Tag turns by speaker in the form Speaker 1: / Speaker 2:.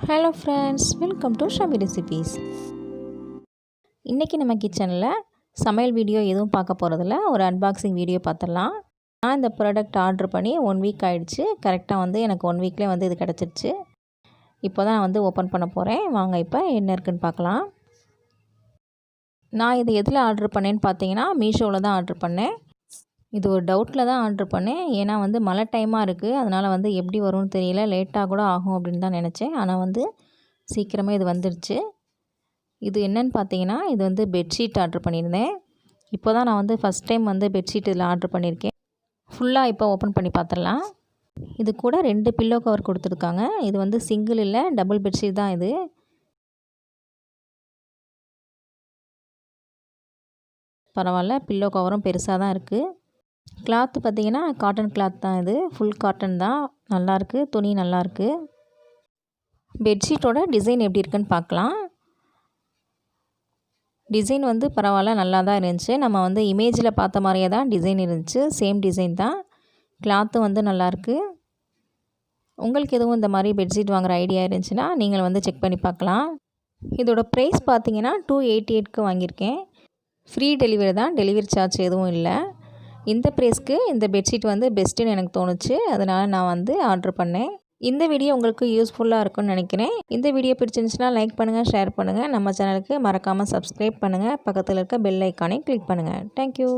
Speaker 1: Hello friends, welcome to Shami recipes. இன்றைக்கி நம்ம கிச்சனில் சமையல் வீடியோ எதுவும் பார்க்க போகிறதில்ல, ஒரு அன்பாக்சிங் வீடியோ பார்த்துடலாம். நான் இந்த ப்ராடக்ட் ஆர்டர் பண்ணி 1 வீக் ஆகிடுச்சு. கரெக்டாக எனக்கு 1 வீக்லேயே இது கிடச்சிருச்சு. இப்போ தான் நான் ஓப்பன் பண்ண போகிறேன். வாங்க இப்போ என்ன இருக்குதுன்னு பார்க்கலாம். நான் இது எதில் ஆர்டர் பண்ணேன்னு பார்த்தீங்கன்னா மீஷோவில் தான் ஆர்டர் பண்ணேன். இது ஒரு டவுட்டில் தான் ஆர்டர் பண்ணேன். ஏன்னா மழை டைமாக இருக்குது. அதனால் எப்படி வரும்னு தெரியல, லேட்டாக கூட ஆகும் அப்படின்னு தான் நினச்சேன். ஆனால் சீக்கிரமே இது வந்துடுச்சு. இது என்னன்னு பார்த்தீங்கன்னா, இது பெட்ஷீட் ஆர்டர் பண்ணியிருந்தேன். இப்போ தான் நான் ஃபஸ்ட் டைம் பெட்ஷீட் இதில் ஆர்டர் பண்ணியிருக்கேன். ஃபுல்லாக இப்போ ஓப்பன் பண்ணி பார்த்துடலாம். இது கூட 2 பில்லோ கவர் கொடுத்துருக்காங்க. இது சிங்கிள் இல்லை, டபுள் பெட்ஷீட் தான் இது. பரவாயில்ல, பில்லோ கவரும் பெருசாக தான் இருக்குது. கிளாத்து பார்த்திங்கன்னா காட்டன் கிளாத் தான். இது ஃபுல் காட்டன் தான். நல்லாயிருக்கு, துணி நல்லாயிருக்கு. பெட்ஷீட்டோட டிசைன் எப்படி இருக்குன்னு பார்க்கலாம். டிசைன் பரவாயில்ல, நல்லா தான் இருந்துச்சு. நம்ம இமேஜில் பார்த்த மாதிரியே தான் டிசைன் இருந்துச்சு. சேம் டிசைன் தான். கிளாத்தும் நல்லாயிருக்கு. உங்களுக்கு எதுவும் இந்த மாதிரி பெட்ஷீட் வாங்குகிற ஐடியா இருந்துச்சுன்னா நீங்கள் செக் பண்ணி பார்க்கலாம். இதோட ப்ரைஸ் பார்த்திங்கன்னா 288க்கு வாங்கியிருக்கேன். ஃப்ரீ டெலிவரி தான், டெலிவரி சார்ஜ் எதுவும் இல்லை. இந்த ப்ரைஸ்க்கு இந்த பெட்ஷீட் பெஸ்ட்டுன்னு எனக்கு தோணுச்சு. அதனால் நான் ஆர்டர் பண்ணேன். இந்த வீடியோ உங்களுக்கு யூஸ்ஃபுல்லாக இருக்கும்னு நினைக்கிறேன். இந்த வீடியோ பிடிச்சிருந்துச்சுன்னா லைக் பண்ணுங்கள், ஷேர் பண்ணுங்கள். நம்ம சேனலுக்கு மறக்காமல் சப்ஸ்கிரைப் பண்ணுங்கள். பக்கத்தில் இருக்க பெல் ஐக்கானை கிளிக் பண்ணுங்கள். தேங்க்யூ.